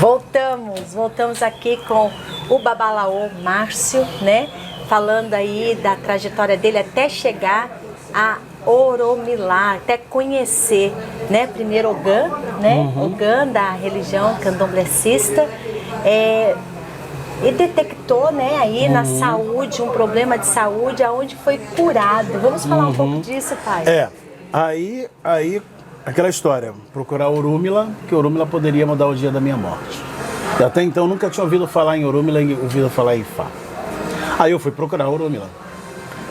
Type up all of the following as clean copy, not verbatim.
Voltamos aqui com o Babalaô Márcio, né? Falando aí da trajetória dele até chegar a Oromilá, até conhecer, né? Primeiro Ogã, né? Ogã da religião candomblecista, e detectou, né? Aí na saúde, um problema de saúde, aonde foi curado. Vamos falar um pouco disso, pai? Aí aquela história, procurar Oromilá, que Oromilá poderia mudar o dia da minha morte. E até então nunca tinha ouvido falar em Oromilá e ouvido falar em Ifá. Aí eu fui procurar Oromilá.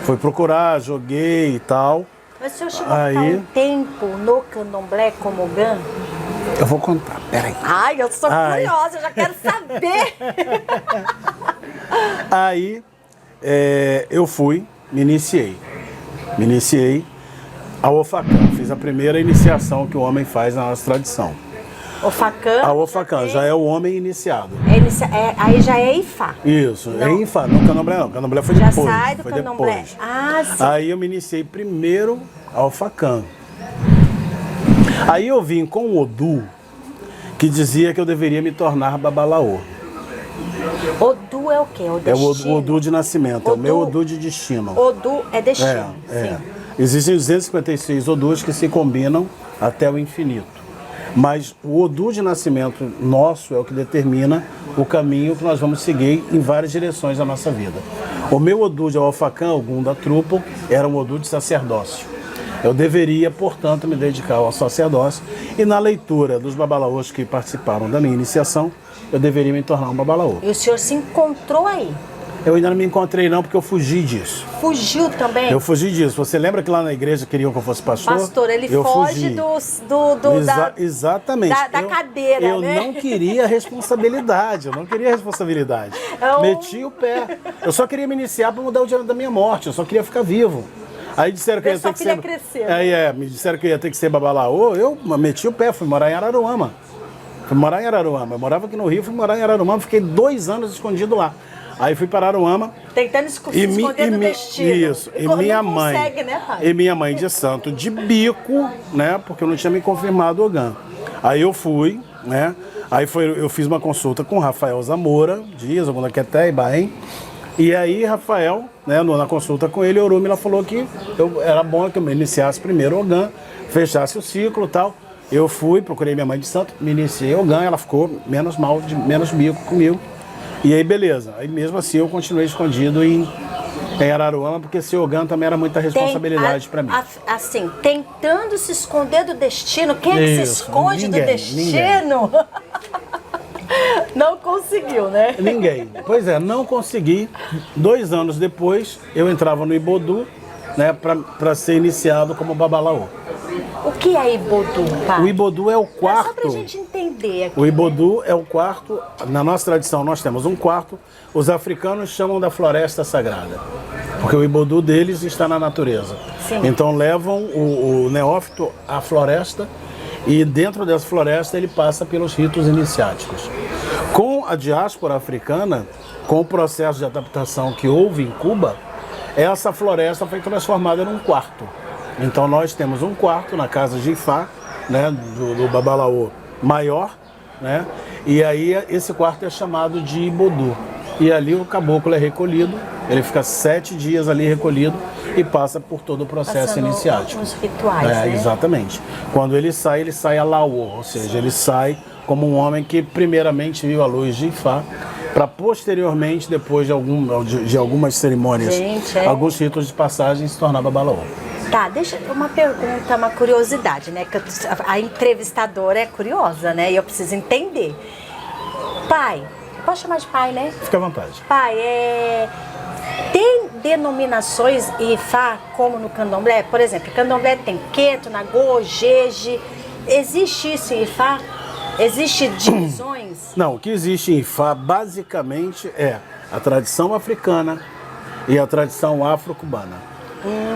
Fui procurar, joguei e tal. Mas o senhor chegou a ficar um tempo no candomblé como Ogã? Eu vou contar, peraí. Ai, eu sou curiosa, eu já quero saber. Aí eu fui, me iniciei ao Ofakam. Fiz a primeira iniciação que o homem faz na nossa tradição. Ofakam? A Ofakam já é o homem iniciado. Aí já é Ifá. Isso, não. É Ifá, não Candomblé não. Candomblé foi já depois. Já sai do foi Candomblé. Depois. Ah, sim. Aí eu me iniciei primeiro ao Ofakam. Aí eu vim com o Odu, que dizia que eu deveria me tornar Babalaô. Odu é o quê? O destino? É o Odu de nascimento, é o meu Odu de destino. Odu é destino, sim. Existem 256 Odus que se combinam até o infinito. Mas o Odu de nascimento nosso é o que determina o caminho que nós vamos seguir em várias direções da nossa vida. O meu Odu de Ofakam, Ogum da Trupo, era um Odu de sacerdócio. Eu deveria, portanto, me dedicar ao sacerdócio. E na leitura dos babalaôs que participaram da minha iniciação, eu deveria me tornar um babalaô. E o senhor se encontrou aí? Eu ainda não me encontrei não, porque eu fugi disso. Fugiu também? Eu fugi disso. Você lembra que lá na igreja queriam que eu fosse pastor? Pastor, ele foge exatamente. Da cadeira, eu né? Eu não queria responsabilidade, Meti o pé. Eu só queria me iniciar para mudar o dia da minha morte, eu só queria ficar vivo. Aí disseram que eu ia ter que ser... crescer. Me disseram que eu ia ter que ser babalaô, eu meti o pé, fui morar em Araruama. Eu morava aqui no Rio, fui morar em Araruama, fiquei 2 anos escondido lá. Aí fui para Araruama. Tentando se esconder do destino. Isso. E minha mãe. Consegue, né, pai? E minha mãe de santo de bico, né? Porque eu não tinha me confirmado o Ogã. Aí eu fui, né? Eu fiz uma consulta com Rafael Zamora, Dias, Ogundaqueté e Bahém. E aí, Rafael, né, na consulta com ele, Oromilá falou que era bom que eu me iniciasse primeiro o Ogã, fechasse o ciclo e tal. Eu fui, procurei minha mãe de santo, me iniciei o Ogã, ela ficou menos bico comigo. E aí, beleza. Aí mesmo assim eu continuei escondido em Araruama, porque ser Ogã também era muita responsabilidade para mim. Assim, tentando se esconder do destino. Quem é que se esconde do destino? Não conseguiu, né? Ninguém. Pois é, não consegui. 2 anos depois, eu entrava no Ibodu, né, para ser iniciado como babalaô. O que é Ibodu, pai? O Ibodu é o quarto. Só pra gente entender aqui. O Ibodu é o quarto. Na nossa tradição, nós temos um quarto. Os africanos chamam da floresta sagrada, porque o Ibodu deles está na natureza. Sim. Então levam o neófito à floresta e dentro dessa floresta ele passa pelos ritos iniciáticos. Com a diáspora africana, com o processo de adaptação que houve em Cuba, essa floresta foi transformada num quarto. Então nós temos um quarto na casa de Ifá, né, do babalaô maior, né, e aí esse quarto é chamado de Ibodu. E ali o caboclo é recolhido, ele fica 7 dias ali recolhido e passa por todo o processo iniciático. Os rituais, né? Exatamente. Quando ele sai alaô, ou seja, ele sai como um homem que primeiramente viu a luz de Ifá, para posteriormente, depois de algumas cerimônias, alguns ritos de passagem, se tornar babalaô. Tá, deixa uma pergunta, uma curiosidade, né? Que a entrevistadora é curiosa, né? E eu preciso entender. Pai, posso chamar de pai, né? Fica à vontade. Pai, tem denominações Ifá como no candomblé? Por exemplo, candomblé tem Queto, Nagô, Jeje. Existe isso em Ifá? Existe divisões? Não, o que existe em Ifá basicamente é a tradição africana e a tradição afro-cubana.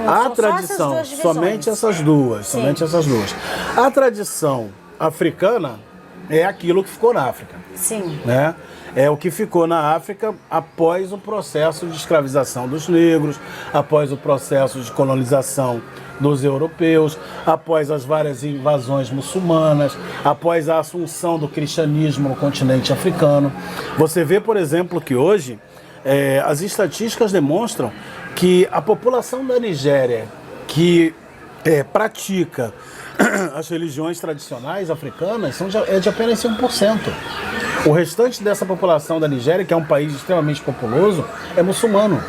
A tradição, somente essas duas. A tradição africana é aquilo que ficou na África. Sim. Né? É o que ficou na África após o processo de escravização dos negros, após o processo de colonização dos europeus, após as várias invasões muçulmanas, após a assunção do cristianismo no continente africano. Você vê, por exemplo, que hoje as estatísticas demonstram que a população da Nigéria que pratica as religiões tradicionais africanas é de apenas 5%. O restante dessa população da Nigéria, que é um país extremamente populoso, é muçulmano.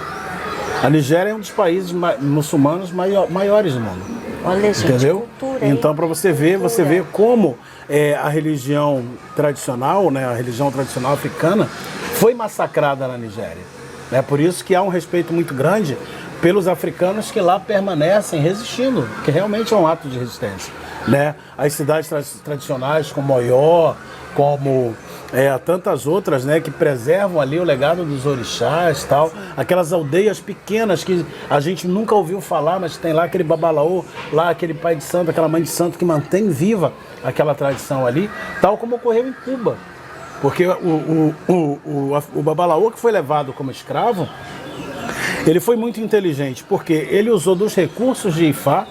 A Nigéria é um dos países muçulmanos maiores do mundo. Olha, gente, entendeu? Cultura, então, para você ver, como a religião tradicional, né, a religião tradicional africana, foi massacrada na Nigéria. É por isso que há um respeito muito grande pelos africanos que lá permanecem resistindo, que realmente é um ato de resistência, né? As cidades tradicionais como Oió, como tantas outras, né, que preservam ali o legado dos orixás e tal. Sim. Aquelas aldeias pequenas que a gente nunca ouviu falar, mas tem lá aquele babalaô, lá aquele pai de santo, aquela mãe de santo que mantém viva aquela tradição ali, tal como ocorreu em Cuba. Porque o babalaô que foi levado como escravo, ele foi muito inteligente, porque ele usou dos recursos de Ifá,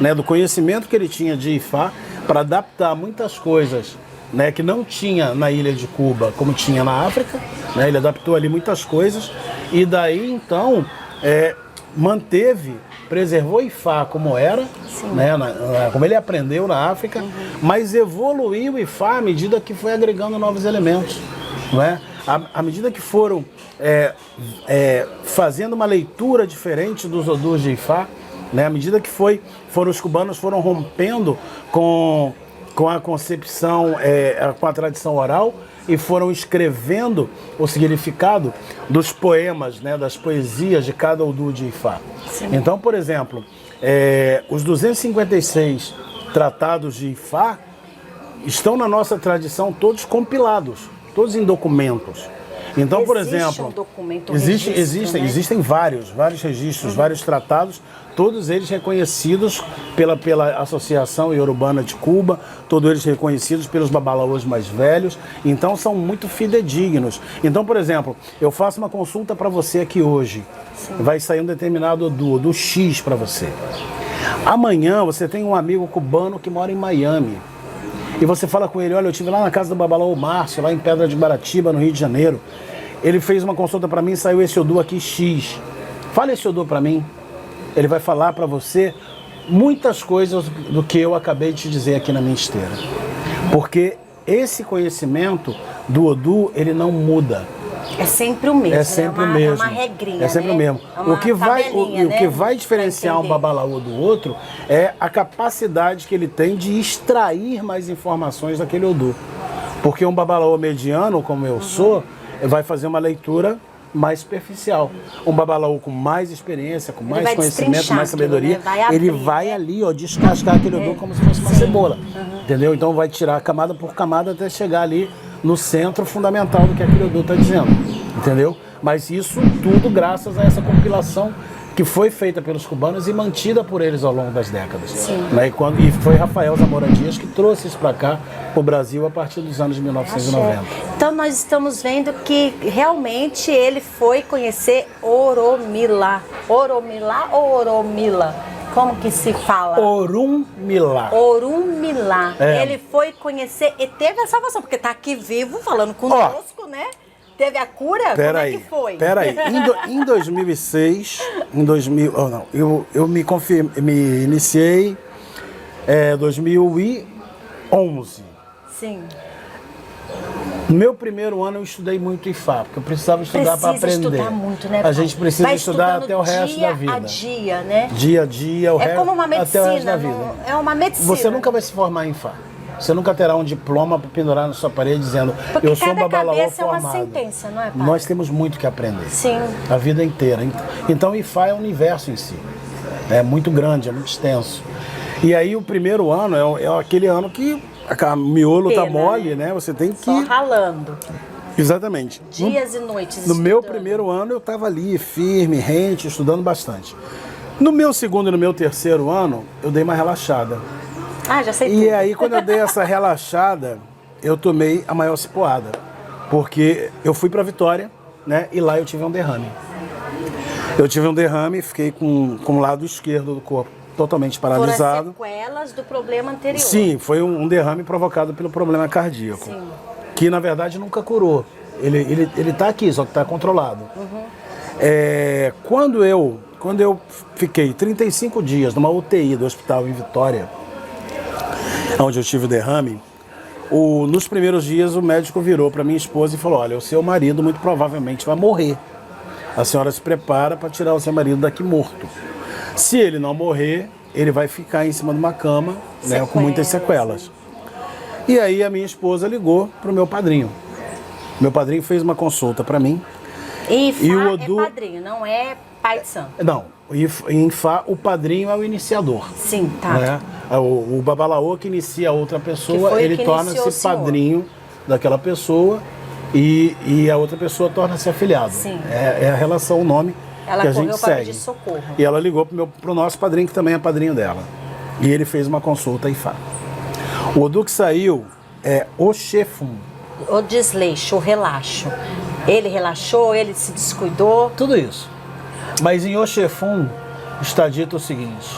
né, do conhecimento que ele tinha de Ifá, para adaptar muitas coisas, né, que não tinha na ilha de Cuba, como tinha na África, né, ele adaptou ali muitas coisas, e daí então preservou Ifá como era, né, como ele aprendeu na África, mas evoluiu Ifá à medida que foi agregando novos elementos, não é? À medida que foram fazendo uma leitura diferente dos odus de Ifá, né, à medida que os cubanos foram rompendo com a concepção, com a tradição oral, e foram escrevendo o significado dos poemas, né, das poesias de cada odu de Ifá. Sim. Então, por exemplo, os 256 tratados de Ifá estão na nossa tradição todos compilados, todos em documentos. Então, por exemplo, existem vários registros, vários tratados, todos eles reconhecidos pela Associação Iorubana de Cuba, todos eles reconhecidos pelos babalaôs mais velhos, então são muito fidedignos. Então, por exemplo, eu faço uma consulta para você aqui hoje, vai sair um determinado do X para você. Amanhã você tem um amigo cubano que mora em Miami, e você fala com ele, olha, eu estive lá na casa do babalaô Márcio, lá em Pedra de Baratiba, no Rio de Janeiro. Ele fez uma consulta para mim, saiu esse odu aqui X. Fala esse odu para mim. Ele vai falar para você muitas coisas do que eu acabei de te dizer aqui na minha esteira. Porque esse conhecimento do odu, ele não muda. É sempre o mesmo. É sempre o mesmo. É uma regrinha, é sempre o mesmo. O que vai diferenciar um babalaô do outro é a capacidade que ele tem de extrair mais informações daquele odu. Porque um babalaô mediano, como eu sou, vai fazer uma leitura mais superficial. Um babalaô com mais experiência, com mais conhecimento, mais sabedoria, ele vai ali, descascar aquele odu como se fosse uma cebola. Entendeu? Então vai tirar camada por camada até chegar ali no centro fundamental do que aquele odu está dizendo. Entendeu? Mas isso tudo graças a essa compilação que foi feita pelos cubanos e mantida por eles ao longo das décadas. Sim. Né? E foi Rafael Zamora Dias que trouxe isso para cá, para o Brasil, a partir dos anos de 1990. Então nós estamos vendo que realmente ele foi conhecer Oromilá. Oromilá ou Oromila? Como que se fala? Orumilá. Orumilá. Ele foi conhecer e teve a salvação, porque está aqui vivo falando conosco, né? Teve a cura? Como é que foi? Peraí, em 2006, eu me iniciei em 2011. Sim. No meu primeiro ano eu estudei muito Ifá, porque eu precisava estudar para aprender. Estudar muito, né? A gente precisa estudar até o resto da vida. Dia a dia, né? Dia a dia, como uma medicina, até o resto da vida. É uma medicina. Você nunca vai se formar em Ifá. Você nunca terá um diploma para pendurar na sua parede dizendo porque eu sou um babalaô formado. É uma sentença, não é, pai? Nós temos muito que aprender. Sim. A vida inteira. Então Ifá é um universo em si. É muito grande, é muito extenso. E aí o primeiro ano é aquele ano que o miolo tá mole, né? Você tem que... Só ralando. Exatamente. Dias e noites No meu primeiro ano eu estava ali, firme, rente, estudando bastante. No meu segundo e no meu terceiro ano, eu dei uma relaxada. Já sei E tudo. aí, quando eu dei essa relaxada, eu tomei a maior cipoada. Porque eu fui para Vitória, né? E lá eu tive um derrame. Eu tive um derrame e fiquei com o lado esquerdo do corpo totalmente Foram paralisado. as sequelas do problema anterior. Sim, foi um derrame provocado pelo problema cardíaco. Sim. Que na verdade nunca curou. Ele tá aqui, só que está controlado. Quando eu fiquei 35 dias numa UTI do hospital em Vitória, onde eu tive o derrame, nos primeiros dias o médico virou para minha esposa e falou: olha, o seu marido muito provavelmente vai morrer. A senhora se prepara para tirar o seu marido daqui morto. Se ele não morrer, ele vai ficar em cima de uma cama, né, com muitas sequelas. E aí a minha esposa ligou para o meu padrinho. Meu padrinho fez uma consulta para mim. IFA E o Odu... é padrinho, não é pai de santo. Não, em IFA o padrinho é o iniciador. Sim, tá. Né? O babalaô que inicia a outra pessoa, ele torna-se padrinho daquela pessoa e a outra pessoa torna-se afiliado. Sim. É a relação, o nome Ela que a correu gente para segue. pedir socorro. E ela ligou pro nosso padrinho, que também é padrinho dela. E ele fez uma consulta IFA. O Odu que saiu é Oxefum. O desleixo, o relaxo. Ele relaxou, ele se descuidou. Tudo isso. Mas em Oxefum está dito o seguinte: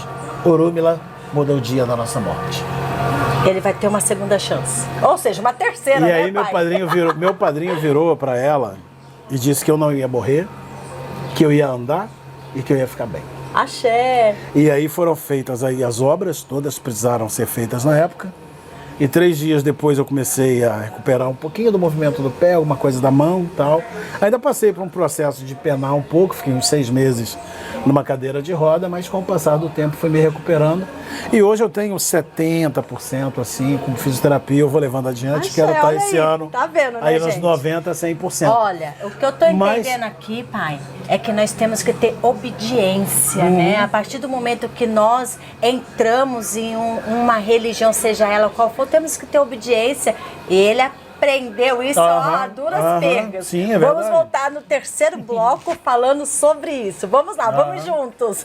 Orúmila muda o dia da nossa morte. Ele vai ter uma segunda chance. Ou seja, uma terceira, E aí né, pai? meu padrinho virou para ela e disse que eu não ia morrer, que eu ia andar e que eu ia ficar bem. Axé. E aí foram feitas aí as obras, todas precisaram ser feitas na época. E 3 dias depois eu comecei a recuperar um pouquinho do movimento do pé, alguma coisa da mão e tal. Ainda passei por um processo de penar um pouco, fiquei uns 6 meses numa cadeira de roda, mas com o passar do tempo fui me recuperando. E hoje eu tenho 70% assim, com fisioterapia, eu vou levando adiante, Axé, quero estar olha esse aí, ano tá vendo, né, aí nos gente? 90%, 100%. Olha, o que eu tô entendendo aqui, pai, é que nós temos que ter obediência, né? A partir do momento que nós entramos em uma religião, seja ela qual for, temos que ter obediência. E ele aprendeu isso a duras pegas. Sim, é Vamos verdade. voltar no terceiro bloco falando sobre isso. Vamos lá, vamos juntos.